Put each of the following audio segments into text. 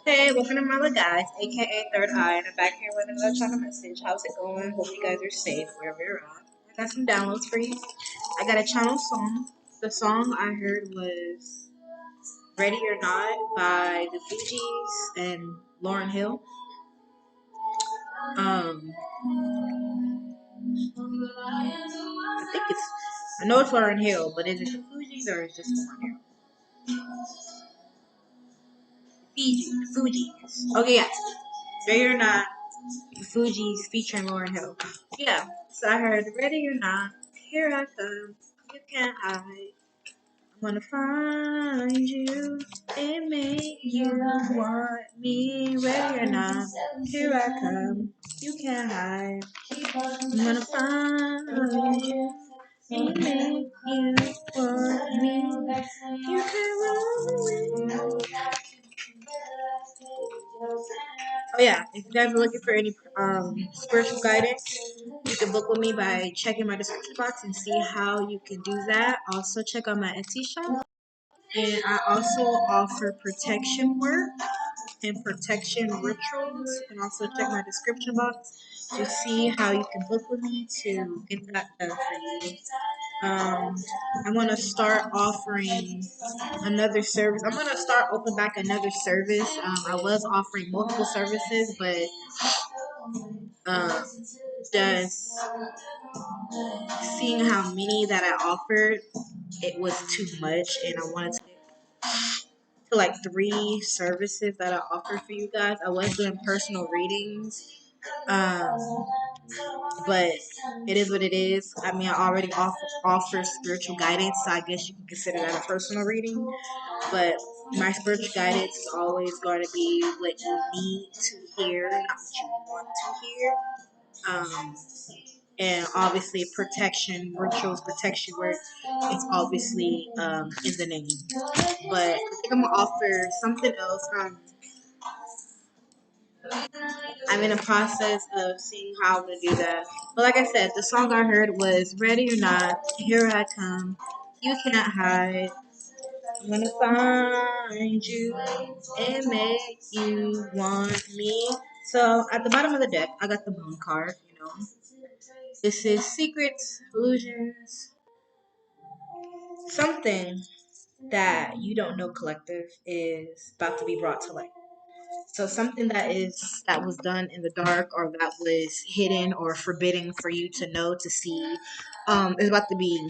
Hey, welcome to Mother Guys, aka Third Eye, and I'm back here with another channel message. How's it going? Hope you guys are safe wherever you're at. I got some downloads for you. I got a channel song. The song I heard was Ready or Not by the Fugees and Lauryn Hill. Um, I know it's Lauryn Hill, but is it the Fugees or is it just Lauryn Hill? Fugees. Okay, yeah. Ready or Not, the Fugees featuring Lauryn Hill. Yeah, so I heard Ready or Not, here I come, you can't hide. I'm gonna find you and make you want me. Ready or not, here I come, you can't hide. I'm gonna find you and make you want me. You can run away. Oh yeah, if you guys are looking for any spiritual guidance, you can book with me by checking my description box and see how you can do that. Also check out my Etsy shop. And I also offer protection work and protection rituals. And also check my description box to see how you can book with me to get that done for you. I'm gonna start offering another service. I'm gonna start open back another service. I was offering multiple services, but um, just seeing how many that I offered, it was too much, and I wanted to like 3 services that I offer for you guys. I was doing personal readings, um, but it is what it is. I mean, I already offer spiritual guidance, so I guess you can consider that a personal reading. But my spiritual guidance is always going to be what you need to hear, not what you want to hear. Um, and obviously protection rituals, protection work, it's obviously in the name. But I think I'm gonna offer something else. I'm in the process of seeing how I'm gonna do that. But like I said, the song I heard was Ready or Not, Here I Come, You Can't Hide, I'm gonna find you and make you want me. So at the bottom of the deck, I got the moon card, you know. This is Secrets, Illusions, something that you don't know collective is about to be brought to light. So something that was done in the dark or that was hidden or forbidden for you to know to see is about to be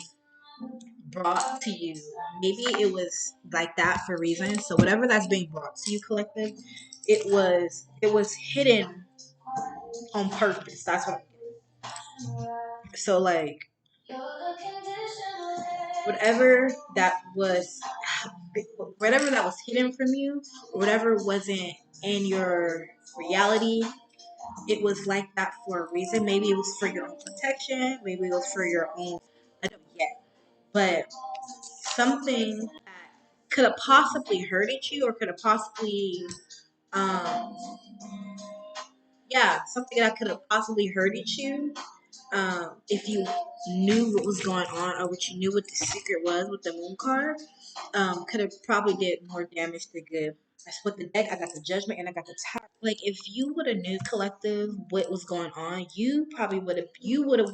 brought to you. Maybe it was like that for a reason. So whatever that's being brought to you collective, it was hidden on purpose. That's what so like whatever that was whatever that was hidden from you, whatever wasn't in your reality, it was like that for a reason. Maybe it was for your own protection, maybe it was for your own, I don't know yet. But something that could have possibly hurted you or could have possibly um yeah, something that could have possibly hurted you if you knew what was going on or what you knew what the secret was with the moon card, could have probably did more damage than good. I split the deck. I got the judgment and I got the tower. Like if you would have knew collective what was going on, you would have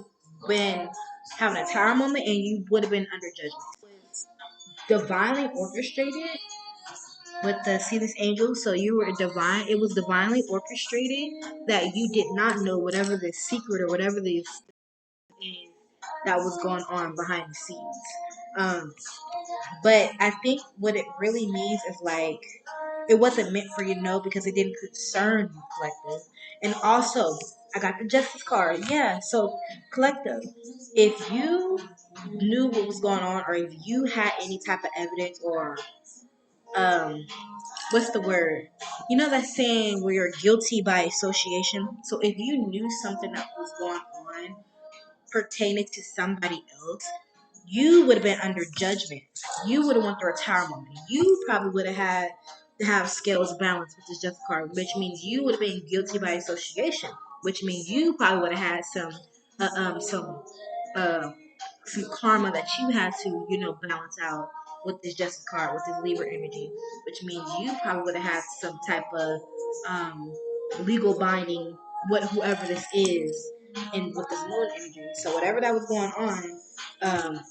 been having a tower moment and you would have been under judgment. Divinely orchestrated with the see this angel, so you were divine. It was divinely orchestrated that you did not know whatever the secret or whatever the that was going on behind the scenes. Um, but I think what it really means is like it wasn't meant for you to know because it didn't concern you, collective. And also, I got the justice card. Yeah, so collective, if you knew what was going on, or if you had any type of evidence, or um, what's the word? You know that saying where you're guilty by association. So if you knew something that was going on pertaining to somebody else, you would have been under judgment. You would have went through a tower moment. You probably would have had to have scales balanced with this justice card, which means you would have been guilty by association, which means you probably would have had uh, um some uh, some karma that you had to balance out with this Justice card, with this Libra energy, which means you probably would have had some type of legal binding what whoever this is in with this moon energy. So whatever that was going on,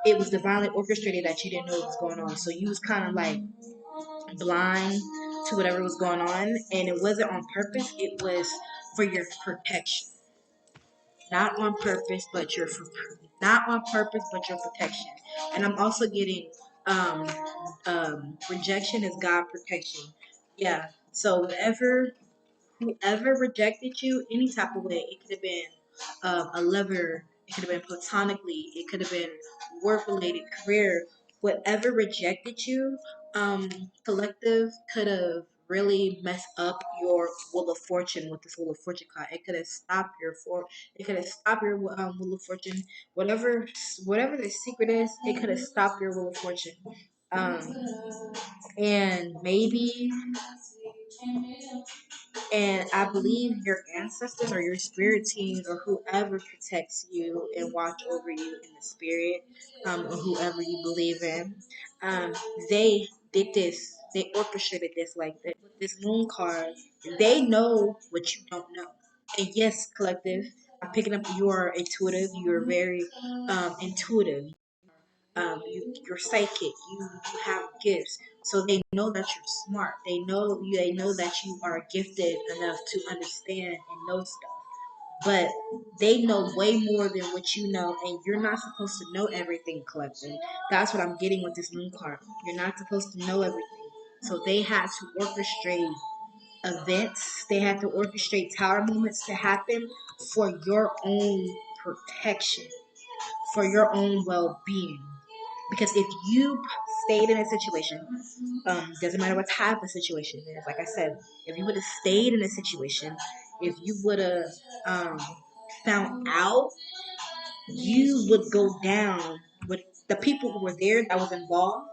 it was divinely orchestrated that you didn't know what was going on. So you was kind of like blind to whatever was going on, and it wasn't on purpose. It was for your protection, not on purpose, but your not on purpose, but your protection. And I'm also getting um rejection is God protection. Yeah. So whoever rejected you any type of way, it could have been a lover, it could have been platonically, it could have been work related, career, whatever rejected you, collective could have really messed up your wheel of fortune with this wheel of fortune card. It could have stopped it could have stopped your wheel of fortune. Whatever the secret is, it could have stopped your wheel of fortune. Um, and maybe and I believe your ancestors or your spirit teams or whoever protects you and watch over you in the spirit, or whoever you believe in, um, they did this. They orchestrated this like that. With this moon card, they know what you don't know. And yes, collective, I'm picking up you are intuitive. You are very intuitive. You're psychic. You have gifts, so they know that you're smart. They know that you are gifted enough to understand and know stuff. But they know way more than what you know, and you're not supposed to know everything, collective. That's what I'm getting with this moon card. You're not supposed to know everything. So they had to orchestrate events. They had to orchestrate tower moments to happen for your own protection, for your own well-being. Because if you stayed in a situation, doesn't matter what type of situation it is. Like I said, if you would have stayed in a situation, if you would have um, found out, you would go down with the people who were there that was involved,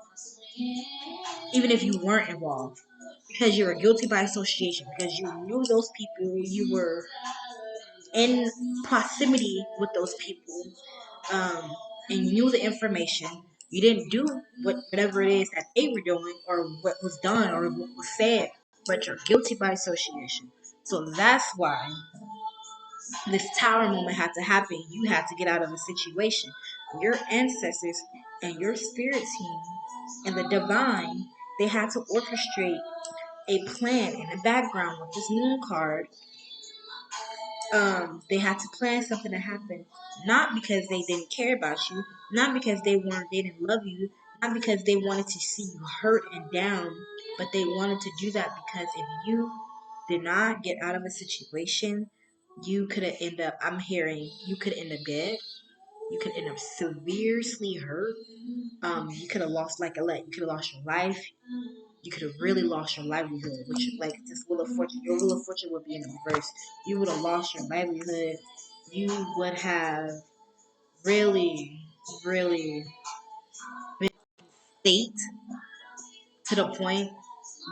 even if you weren't involved, because you were guilty by association, because you knew those people, you were in proximity with those people, um, and you knew the information. You didn't do whatever it is that they were doing or what was done or what was said, but you're guilty by association. So that's why this tower moment had to happen. You had to get out of a situation. Your ancestors and your spirit team and the divine, they had to orchestrate a plan in the background with this moon card. They had to plan something to happen, not because they didn't care about you, not because they didn't love you, not because they wanted to see you hurt and down, but they wanted to do that because if you did not get out of a situation, you could have ended up. I'm hearing you could end up dead. You could end up severely hurt. You could have lost like you could have lost your life. You could have really lost your livelihood, which like this wheel of fortune, your wheel of fortune would be in reverse. You would have lost your livelihood. You would have really, really been state to the point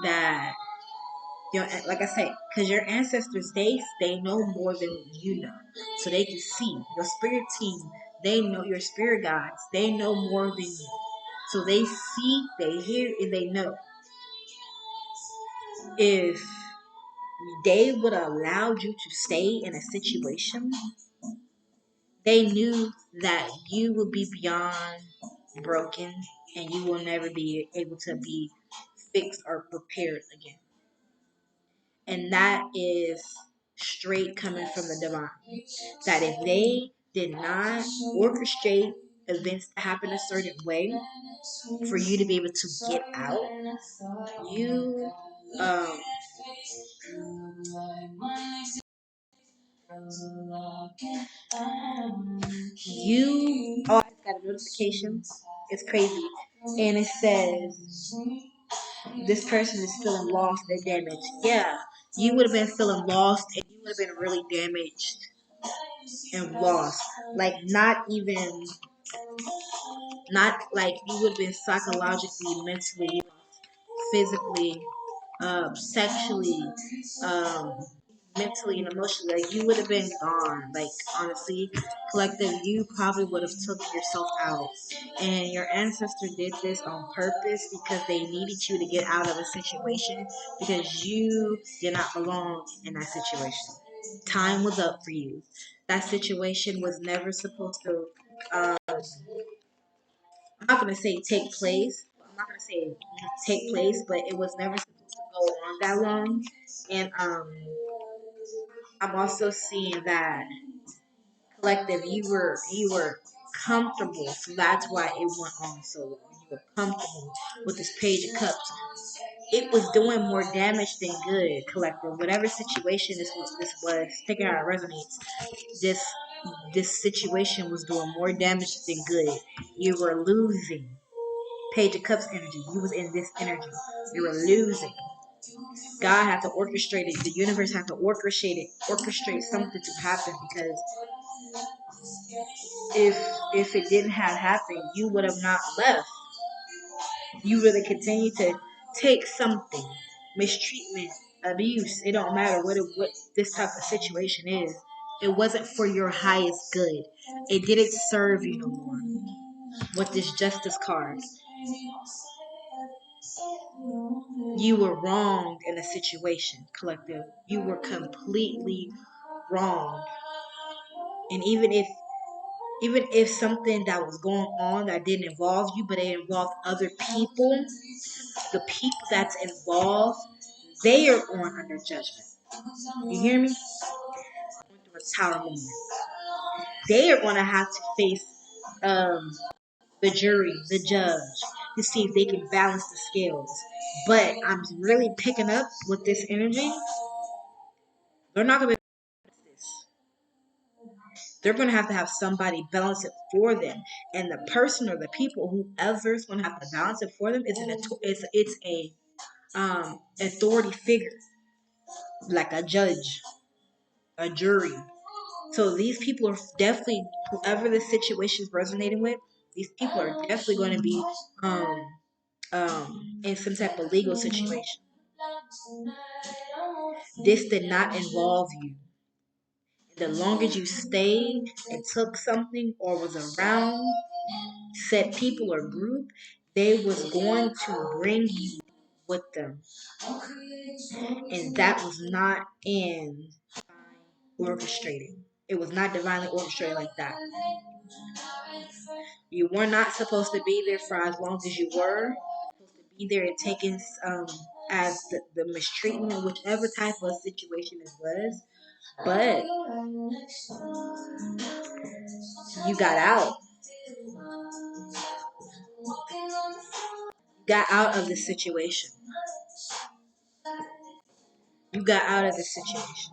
that your, like I say, because your ancestors they know more than you know, so they can see your spirit team. They know your spirit guides. They know more than you, so they see, they hear, and they know. If they would have allowed you to stay in a situation, they knew that you would be beyond broken and you will never be able to be fixed or prepared again. And that is straight coming from the divine. That if they did not orchestrate events to happen a certain way for you to be able to get out, you um oh, I just got a notification. It's crazy. And it says this person is feeling lost and damaged. Yeah. You would have been feeling lost and you would have been really damaged and lost. Like not like you would have been psychologically, mentally, physically, sexually, um, mentally and emotionally, like you would have been gone. Like honestly, collective, you probably would have took yourself out. And your ancestor did this on purpose because they needed you to get out of a situation because you did not belong in that situation. Time was up for you. That situation was never supposed to. I'm not gonna say take place. I'm not gonna say take place, but it was never supposed to go on that long. And I'm also seeing that collective. You were comfortable, so that's why it went on so long. You were comfortable with this Page of Cups. It was doing more damage than good, collective. Whatever situation this was, taking out resonates. This this situation was doing more damage than good. You were losing. Page of Cups energy. You was in this energy. You were losing. God had to orchestrate it. The universe had to orchestrate something to happen because if it didn't have happened, you would have not left. You really continue to take something, mistreatment, abuse. It don't matter what this type of situation is. It wasn't for your highest good. It didn't serve you no more. With this Justice card, you were wronged in a situation, collective. You were completely wrong. And even if something that was going on that didn't involve you, but it involved other people, the people that's involved, they are on under judgment. You hear me? Going through a tower moment. They are going to have to face the jury, the judge, to see if they can balance the scales. But I'm really picking up with this energy. They're not going to be able to balance this. They're going to have somebody balance it for them, and the person or the people, whoever's going to have to balance it for them, it's a authority figure, like a judge, a jury. So these people are definitely, whoever the situation is resonating with, these people are definitely going to be in some type of legal situation. This did not involve you. The longer you stayed and took something or was around said people or group, they was going to bring you with them. And that was not in orchestrating. It was not divinely orchestrated like that. You were not supposed to be there for as long as you were. Supposed to be there and taken as the mistreatment, whichever type of situation it was. But you got out. Got out of the situation. You got out of the situation.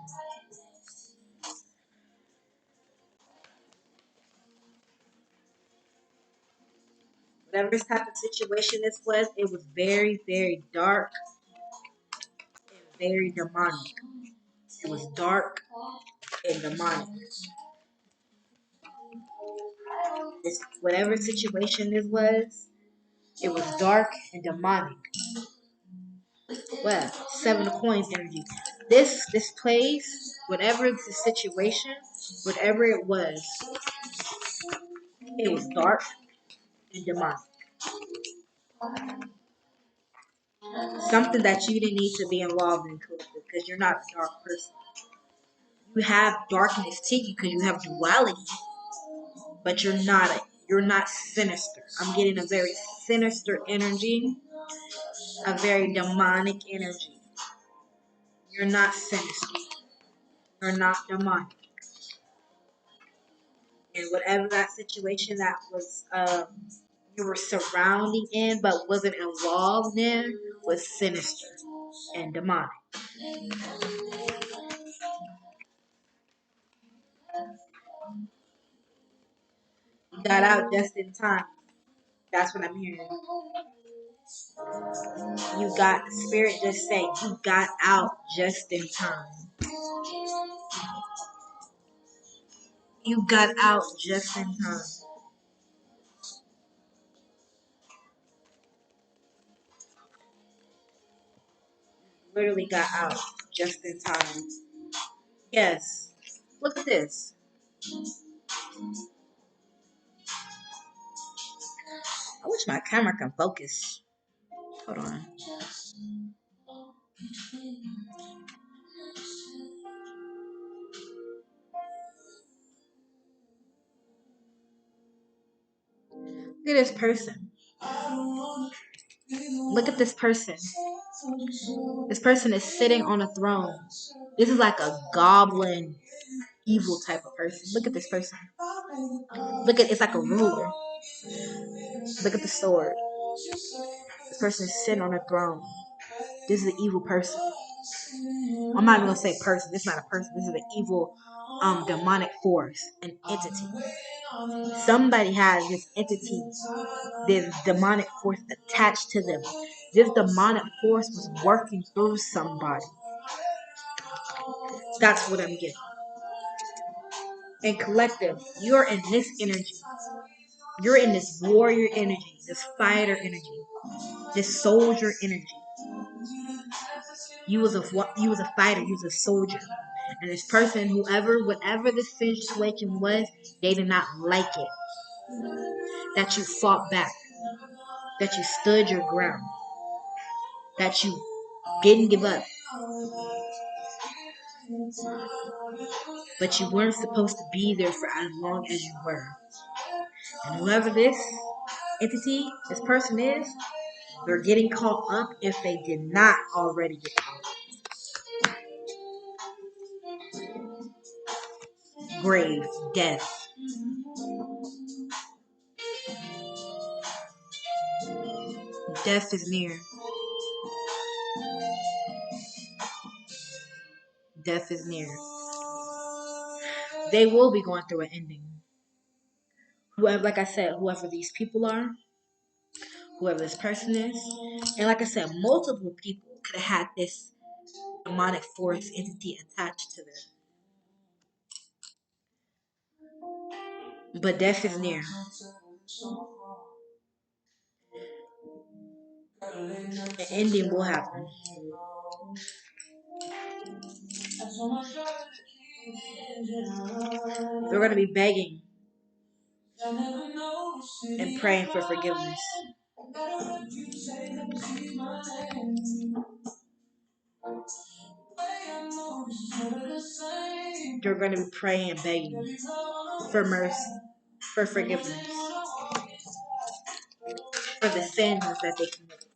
Whatever type of situation this was, it was very, very dark and very demonic. It was dark and demonic. This whatever situation this was, it was dark and demonic. Well, Seven of Coins energy. This place, whatever the situation, whatever it was dark and demonic. Something that you didn't need to be involved in, because you're not a dark person. You have darkness taking because you have duality, but you're not sinister. I'm getting a very sinister energy, a very demonic energy. You're not sinister. You're not demonic. And whatever that situation that was you were surrounding in but wasn't involved in was sinister and demonic. You got out just in time. That's what I'm hearing. You got spirit just saying you got out just in time. You got out just in time. Literally got out just in time. Yes. Look at this. I wish my camera can focus. Hold on. Look at this person. Look at this person. This person is sitting on a throne. This is like a goblin, evil type of person. Look at this person. Look at, it's like a ruler. Look at the sword. This person is sitting on a throne. This is an evil person. I'm not even gonna say person. This is not a person. This is an evil, demonic force, an entity. Somebody has this entity, this demonic force attached to them. This demonic force was working through somebody. That's what I'm getting. And collective, you're in this energy. You're in this warrior energy, this fighter energy, this soldier energy. You was a fighter, you was a soldier. And this person, whatever this situation was, they did not like it. That you fought back. That you stood your ground. That you didn't give up. But you weren't supposed to be there for as long as you were. And whoever this entity, this person is, they're getting caught up if they did not already get caught up. Grave, death. Death is near. Death is near. They will be going through an ending. Whoever, like I said, whoever these people are, whoever this person is, and like I said, multiple people could have had this demonic force entity attached to them. But death is near. An ending will happen. They're going to be begging and praying for forgiveness. They're going to be praying and begging for mercy, for forgiveness, for the sins that they committed.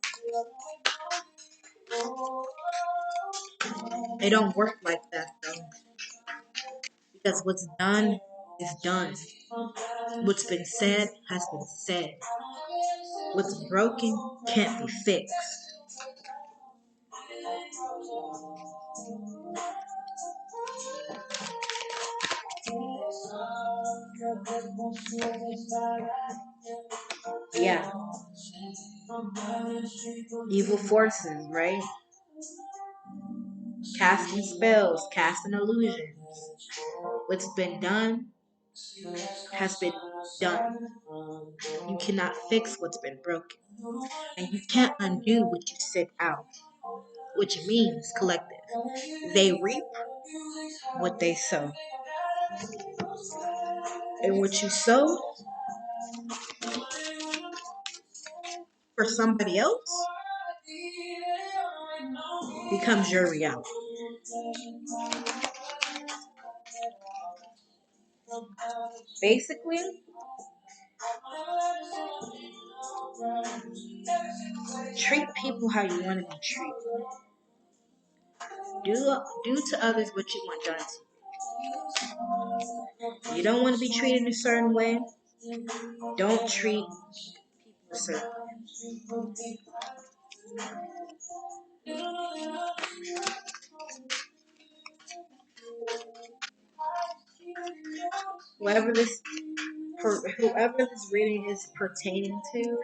It don't work like that though. Because what's done is done. What's been said has been said. What's broken can't be fixed. Yeah. Evil forces, right? Casting spells, casting illusions. What's been done has been done. You cannot fix what's been broken. And you can't undo what you set out. Which means collective. They reap what they sow. And what you sow for somebody else becomes your reality. Basically, treat people how you want to be treated. Do to others what you want done to you. You don't want to be treated a certain way. Don't treat people a certain way. Whoever this reading is pertaining to,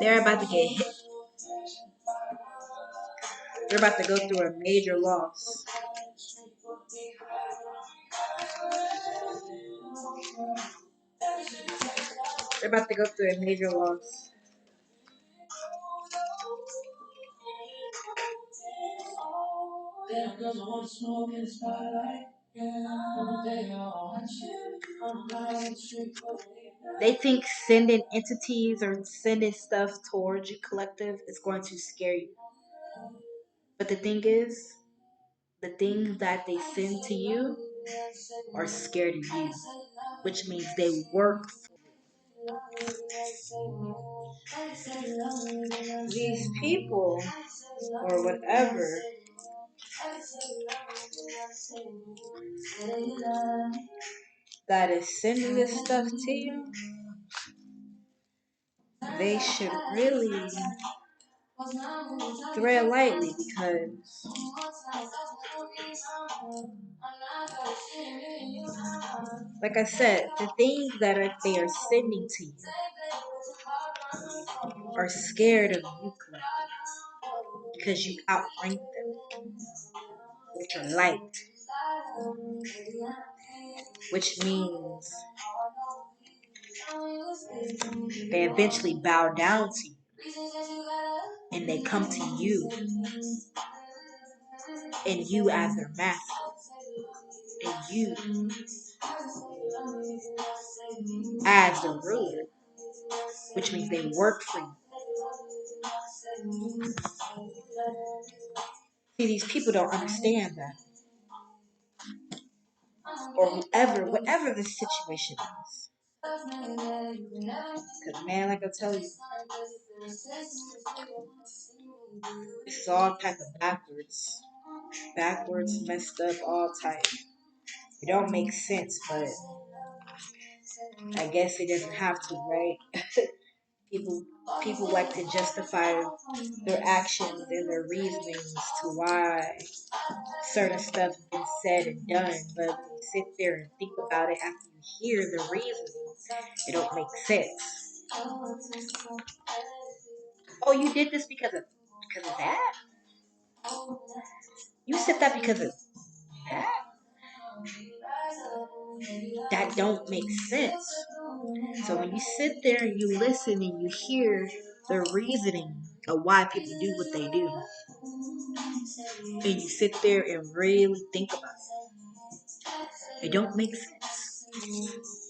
they're about to get hit. They're about to go through a major loss. They're about to go through a major loss. They think sending entities or sending stuff towards your collective is going to scare you. But the thing is, the things that they send to you are scared of you, which means they work for these people or whatever that is sending this stuff to you. They should really tread lightly because like I said, the things that they are sending to you are scared of you because you outrank them with your light, which means they eventually bow down to you and they come to you and you as their master and you as the ruler, which means they work for you. See, these people don't understand that. Or whatever the situation is. Because, man, like I tell you, it's all type of backwards, messed up, all type. It don't make sense, but I guess it doesn't have to, right? people people like to justify their actions and their reasonings to why certain stuff has been said and done, but when you sit there and think about it after you hear the reasoning, it don't make sense. Oh, you did this because of that? You said that because of that? That don't make sense. So when you sit there and you listen and you hear the reasoning of why people do what they do, and you sit there and really think about it, it don't make sense.